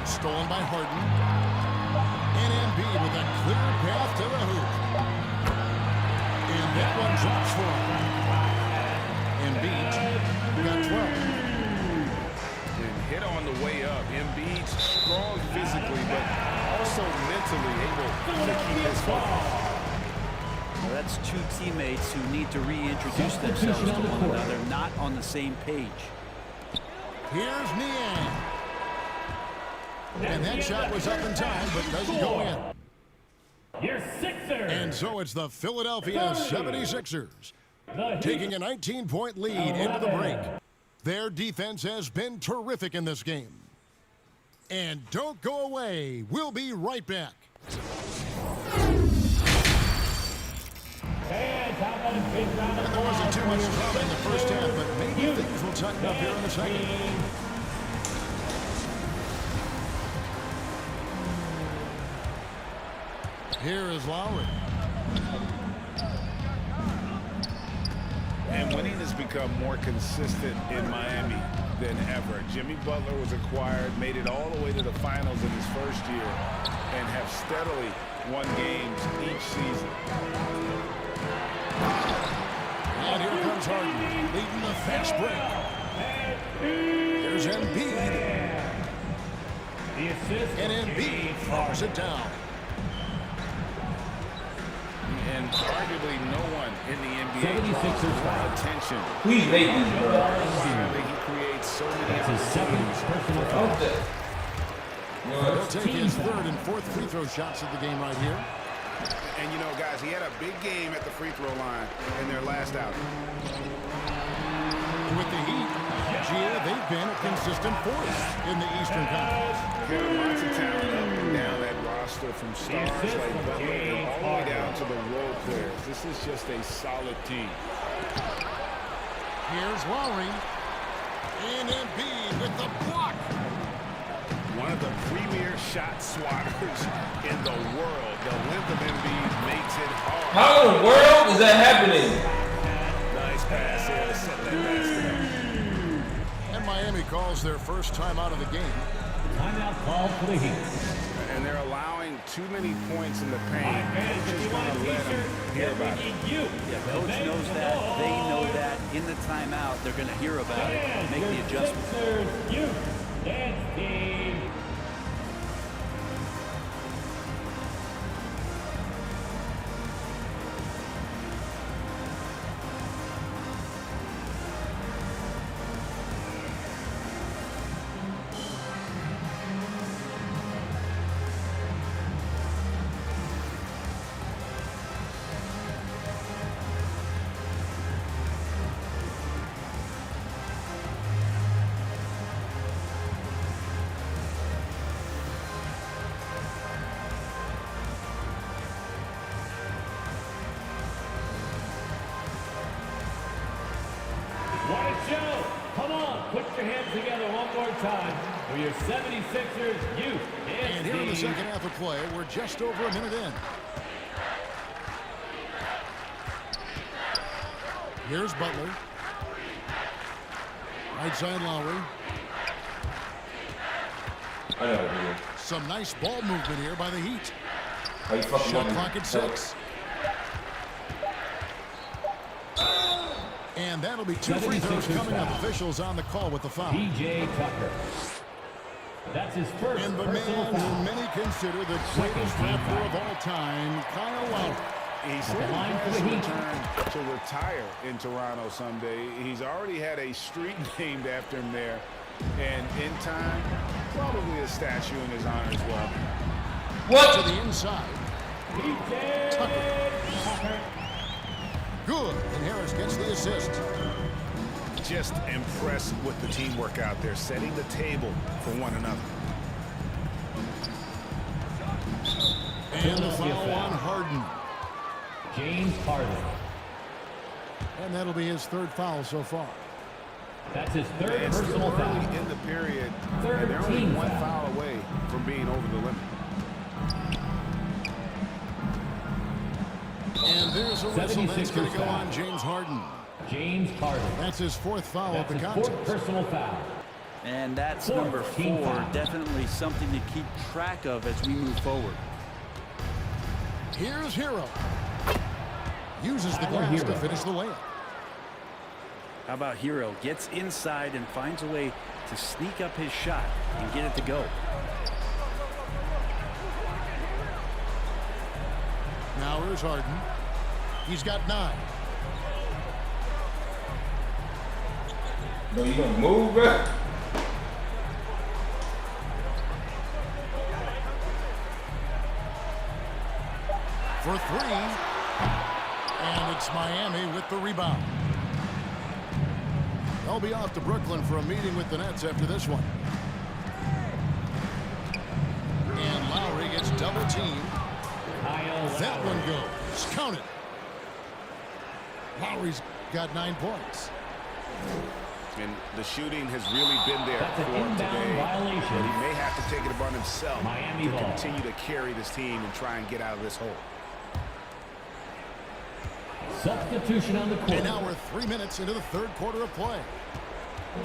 Stolen by Harden. And Embiid with a clear path to the hoop. And that one drops for him. Embiid got 12. And hit on the way up. Embiid's strong physically, but also mentally able to keep his focus. Well, that's two teammates who need to reintroduce themselves to one another, not on the same page. Here's Niang. And that shot was up in time, but doesn't go in. Your Sixers. And so it's the Philadelphia 76ers taking a 19-point lead into the break. Their defense has been terrific in this game. And don't go away. We'll be right back. And how about a big round of And there wasn't too much applause drama in the for first half, but maybe you. things will tighten up here in the second. Here is Lowry. And winning has become more consistent in Miami than ever. Jimmy Butler was acquired, made it all the way to the finals in his first year, and have steadily won games each season. And here comes Harden, leading the fast break. Here's Embiid. The assist. And Embiid throws it down. And arguably no one in the NBA 76ers draws foul. more attention. Please make this, bro. Finally, he creates so many That's his second personal foul. He'll take his third and fourth free throw shots of the game right here. And you know, guys, he had a big game at the free throw line in their last outing. With the Heat, Gia, they've been a consistent force in the Eastern Conference. Kevin, lots of talent up and down that roster, from stars like Butler and all the way down to the role players. This is just a solid team. Here's Lowry. And Embiid with the block. One of the premier shot swatters in the world. The length of Embiid makes it hard. How in the world is that happening? Nice pass here to set that basket up. And Miami calls their first time out of the game. Timeout call for the Heat. And they're allowing too many points in the paint. They're just going to let them hear about it. Yeah, coach knows that. They know that. In the timeout, they're going to hear about it and make the adjustment. Youth dance team. White Joe, come on, put your hands together one more time for your 76ers youth dance And here in the team. second half of play, we're just over a minute in. Here's Butler. Right side Lowry. I know what to do. Some nice ball movement here by the Heat. How you fucking Shot want me? clock at 6. And that'll be 2 free throws coming up. Officials on the call with the foul. PJ Tucker. That's his first And the personal man foul. who many consider the greatest rapper of all time, Kyle Lowry. He said he plans to return to retire in Toronto someday. He's already had a street named after him there. And in time, probably a statue in his honor as well. What? To the inside. Tucker. Good. And Harris gets the assist. Just impressed with the teamwork out there, setting the table for one another. And the foul on Harden. James Harden. And that'll be his third foul so far. That's his third And still personal foul. early in the period, and they're only one foul away from being over the limit. And there's a whistle that's 76ers going to go foul. on James Harden. James Harden. That's his fourth foul of That's the his contest. fourth personal foul. And that's Fourth number team 4. foul. Definitely something to keep track of as we move forward. Here's Hero. Uses the Tyler glass to Hero. finish the layup. How about Hero? Gets inside and finds a way to sneak up his shot and get it to go. Now here's Harden. He's got 9. No, you gonna move, bro? For 3. And it's Miami with the rebound. They'll be off to Brooklyn for a meeting with the Nets after this one. And Lowry gets double teamed. That one goes. Count it. Lowry's got 9 points. And the shooting has really been there That's an for him inbound today. violation. But he may have to take it upon himself Miami to ball. continue to carry this team and try and get out of this hole. Substitution on the court. And now we're 3 minutes into the third quarter of play.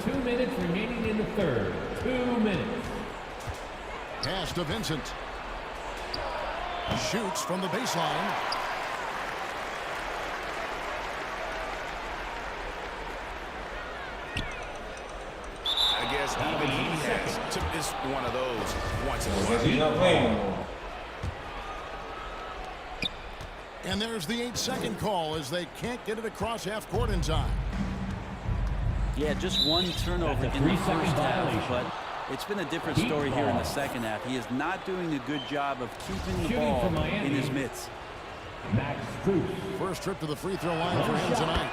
2 minutes remaining in the third. 2 minutes. Pass to Vincent. Shoots from the baseline. I guess even he has to miss one of those once in a He's while. not playing no more. And there's the 8-second call as they can't get it across half court in time. Yeah, just one turnover That's a in the 3-second first violation. half, but it's been a different Heat story here in ball. the second half. He is not doing a good job of keeping the Shooting ball for Miami. in his mitts. Max Strus. First trip to the free throw line for him tonight.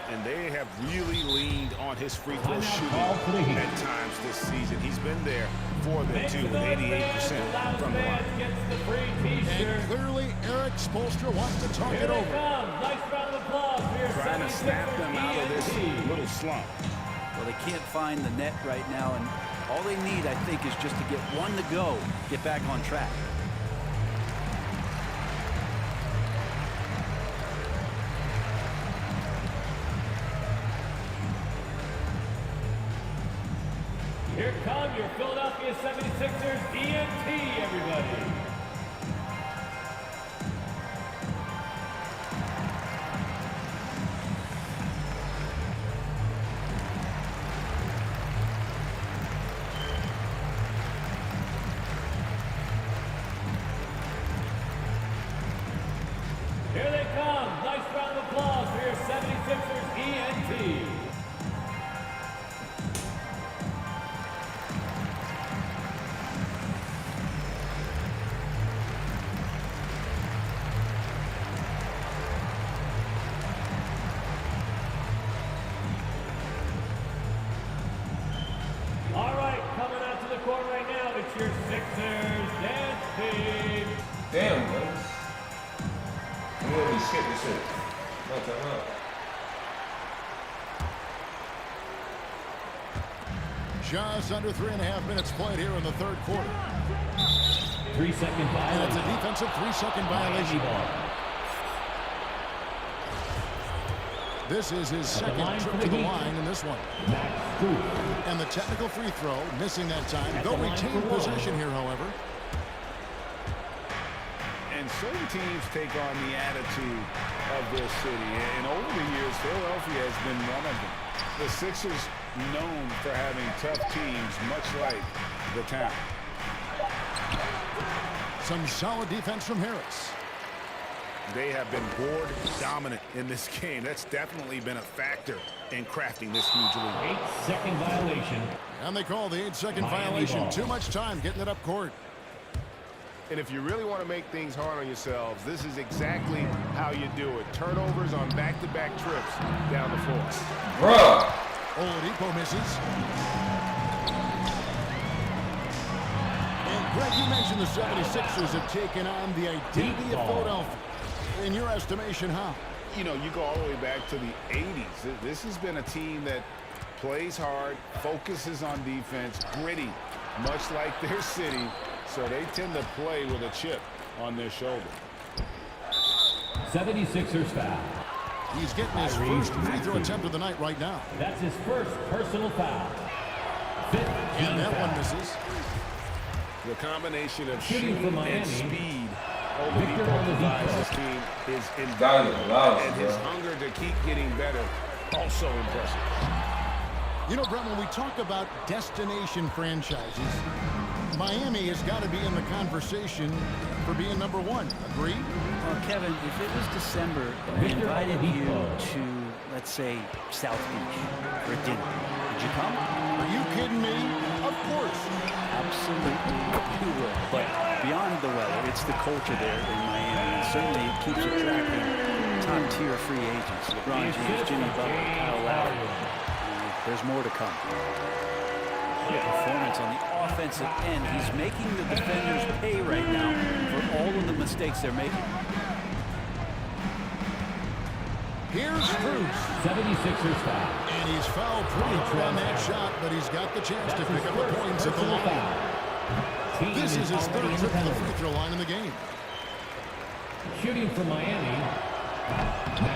And they have really leaned on his free throw shooting at times this season. He's been there for them, too, with 88% from the line. And clearly, Eric Spoelstra wants to talk it over. Trying to snap them out of this little slump. Well, they can't find the net right now, and all they need, I think, is just to get one to go, get back on track. Here come your Philadelphia 76ers ENT, everybody. Here they come. Nice round of applause for your 76ers ENT. All right, coming out to the court right now, it's your Sixers dance team. Damn, man. We already skipped this shit. No, time out. Just under 3.5 minutes played here in the third quarter. 3-second And it's violation. a defensive 3-second violation. This is his second trip to the line in this one. And the technical free throw, missing that time. They'll retain possession here, however. And certain teams take on the attitude of their city. And over the years, Philadelphia has been one of them. The Sixers known for having tough teams, much like the town. Some solid defense from Harris. They have been board dominant in this game. That's definitely been a factor in crafting this huge lead. 8-second violation. And they call the 8-second violation. Too much time getting it up court. And if you really want to make things hard on yourselves, this is exactly how you do it. Turnovers on back-to-back trips down the floor. Bruh. Oladipo misses. And Greg, you mentioned the 76ers have taken on the identity of Philadelphia. In your estimation, how? You know, you go all the way back to the 80s. This has been a team that plays hard, focuses on defense, gritty, much like their city. So they tend to play with a chip on their shoulder. 76ers foul. He's getting his first free throw attempt of the night right now. That's his first personal foul. And that one misses. The combination of Shooting shooting for Miami. and speed Victor Oladipo provides Oladipo. his team is Valuable, invaluable. And his bro. hunger to keep getting better, also impressive. You know, Brett, when we talk about destination franchises, Miami has got to be in the conversation for being number one. Agree? Well, Kevin, if it was December and I invited you to, let's say, South Beach for dinner, would you come? Are you kidding me? Of course. Absolutely, you will. But beyond the weather, it's the culture there in Miami, and certainly it keeps attracting top-tier free agents. LeBron James, Jimmy Butler, Kyle Lowry. There's more to come. Performance on the offensive end. He's making the defenders pay right now for all of the mistakes they're making. Here's Cruz. 76ers foul. And he's fouled pretty hard on that shot, but he's got the chance to pick up the points at the line. This is his third trip to the free throw line in the game. Shooting for Miami.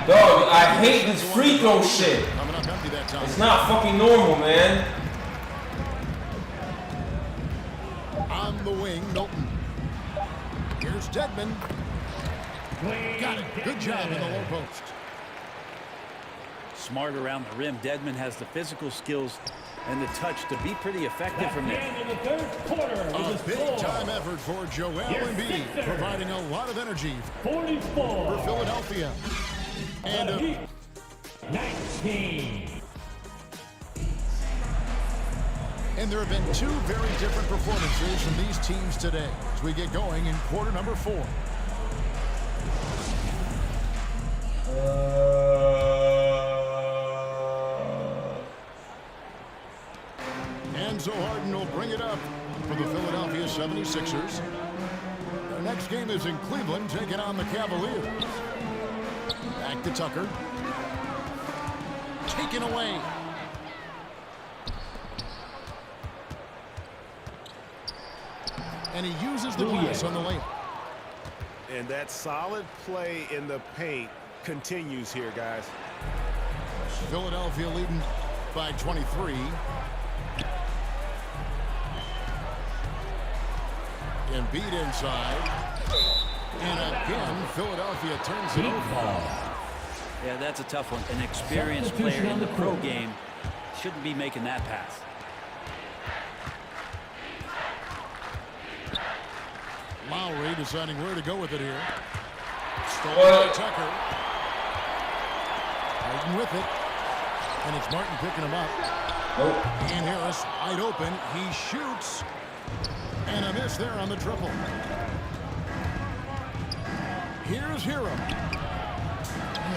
Dog, I hate this free throw shit. Coming up empty that time. It's not fucking normal, man. On the wing, Milton. Here's Dedmon. Got it. Good job in the low post. Smart around the rim. Dedmon has the physical skills and the touch to be pretty effective from there. In the third quarter A big-time effort for Joel Embiid, providing a lot of energy 44 for Philadelphia. And 19. And there have been two very different performances from these teams today as we get going in quarter number 4. so Harden will bring it up for the Philadelphia 76ers. Their next game is in Cleveland, taking on the Cavaliers. Back to Tucker. Taken away. And he uses the glass on the layup. And that solid play in the paint continues here, guys. Philadelphia leading by 23. Embiid inside. And again, Philadelphia turns it over. Yeah, that's a tough one. An experienced player in the pro game shouldn't be making that pass. Lowry deciding where to go with it here. Stolen by Tucker. Harden with it. And it's Martin picking him up. And Harris wide open. He shoots. And a miss there on the triple. Here's Hero.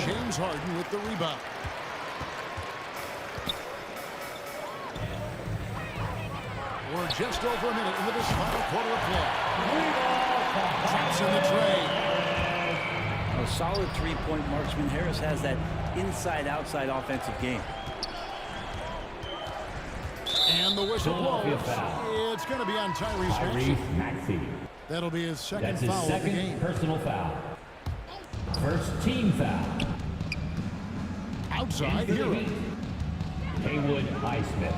James Harden with the rebound. We're just over a minute into this final quarter of play. Traps in the tray. A solid three-point marksman. Harris has that inside-outside offensive game. And the whistle blows. It's going to be on Tyrese Maxey. That'll be his second foul of the game. Personal foul. First team foul. Outside Hero. Haywood Highsmith.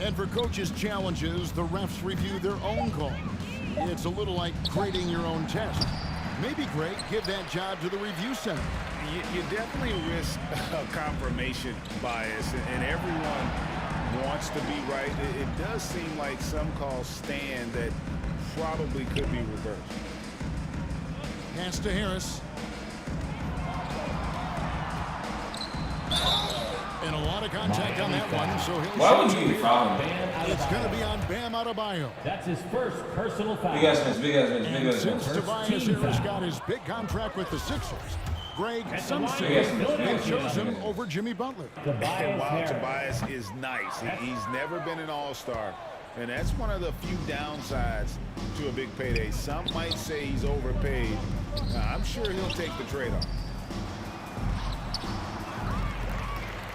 And for coaches' challenges, the refs review their own calls. It's a little like grading your own test. Maybe, Greg, give that job to the review center. You definitely risk a confirmation bias, and everyone wants to be right. It does seem like some calls stand that probably could be reversed. Pass to Harris. And a lot of contact on that one, so he'll Why would you foul him? It's going to be on Bam Adebayo. That's his first personal foul. Big ass miss, big ass miss, big ass Since miss. Tobias Harris got his big contract with the Sixers, Greg, some say they chose him over Jimmy Butler. And while Tobias is nice, he's never been an all-star. And that's one of the few downsides to a big payday. Some might say he's overpaid. I'm sure he'll take the trade-off.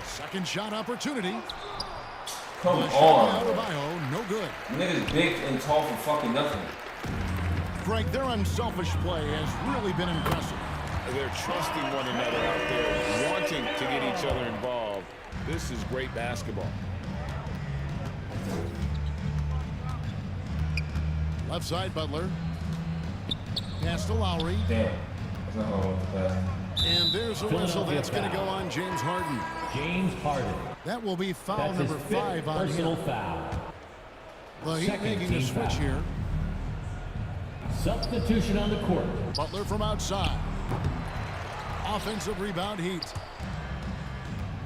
Second shot opportunity. Come on. Adebayo, no good. Niggas big and tall for fucking nothing. Greg, their unselfish play has really been impressive. They're trusting one another out there, wanting to get each other involved. This is great basketball. Left side, Butler. Pass to Lowry. Damn. That's not how I want to pass. And there's a whistle that's going to go on James Harden. James Harden. That will be foul That's number his 5 on personal him. foul. The Heat Second making a team switch foul. here. Substitution on the court. Butler from outside. Offensive rebound, Heat.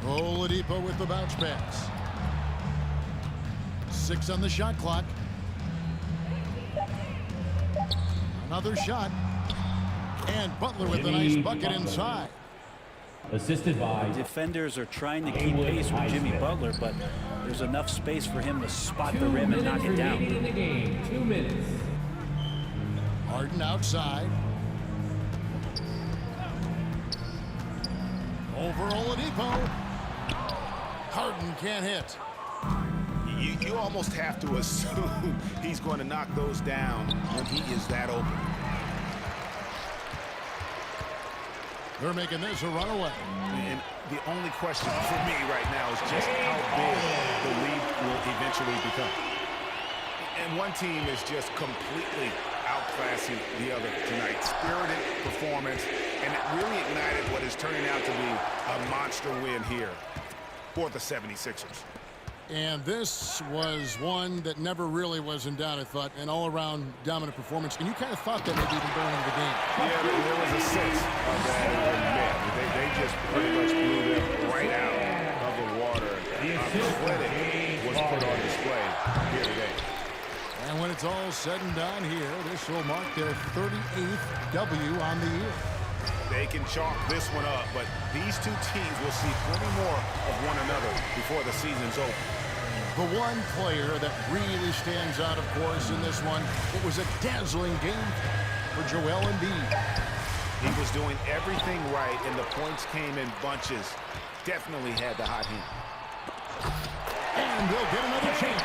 Oladipo with the bounce pass. 6 on the shot clock. Another shot. And Butler with a nice bucket inside. Assisted by Defenders are trying to keep pace with Jimmy Butler, but there's enough space for him to spot the rim and knock it down. in the game. 2 minutes. Harden outside. Over Oladipo. Harden can't hit. You almost have to assume he's going to knock those down when he is that open. They're making this a runaway. And the only question for me right now is just how big the lead will eventually become. And one team is just completely outclassing the other tonight. Spirited performance, and it really ignited what is turning out to be a monster win here for the 76ers. And this was one that never really was in doubt, I thought, an all-around dominant performance. And you kind of thought that maybe even going into the game. Yeah, there was a sense of that in the net. They just pretty much blew them right out of the water. Clinic was put on display here today. And when it's all said and done here, this will mark their 38th W on the year. They can chalk this one up, but these two teams will see plenty more of one another before the season's over. The one player that really stands out, of course, in this one, it was a dazzling game for Joel Embiid. He was doing everything right, and the points came in bunches. Definitely had the hot hand. And they'll get another chance.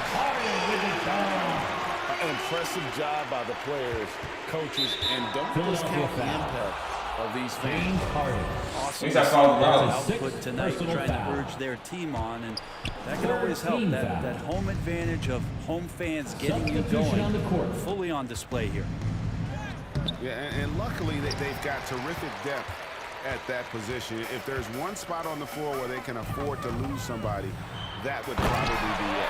An impressive job by the players, coaches, and don't discount the impact of these fans. Awesome At least I saw the output tonight, trying to urge their team on, and that can always help. That home advantage of home fans getting you going, fully on display here. Yeah, and luckily they've got terrific depth at that position. If there's one spot on the floor where they can afford to lose somebody, that would probably be it.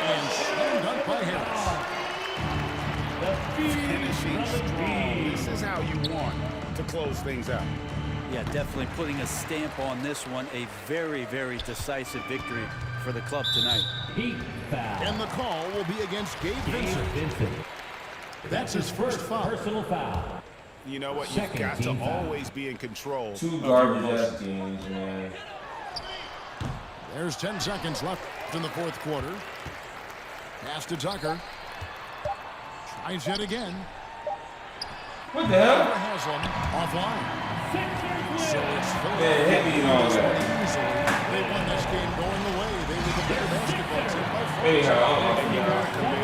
And slammed up by Harris. Finishing strong. This is how you want to close things out. Yeah, definitely putting a stamp on this one. A very, very decisive victory for the club tonight. And the call will be against Gabe Vincent. That's his first foul. Personal foul. You know what? You've got to always be in control. Two garbage-ass games, man. There's 10 seconds left in the fourth quarter. Pass to Tucker. Tries yet again. What the hell? Haslam offline. So it's Man, hit me and all that. They won this game going away. They were the better basketball team by far. Anyhow,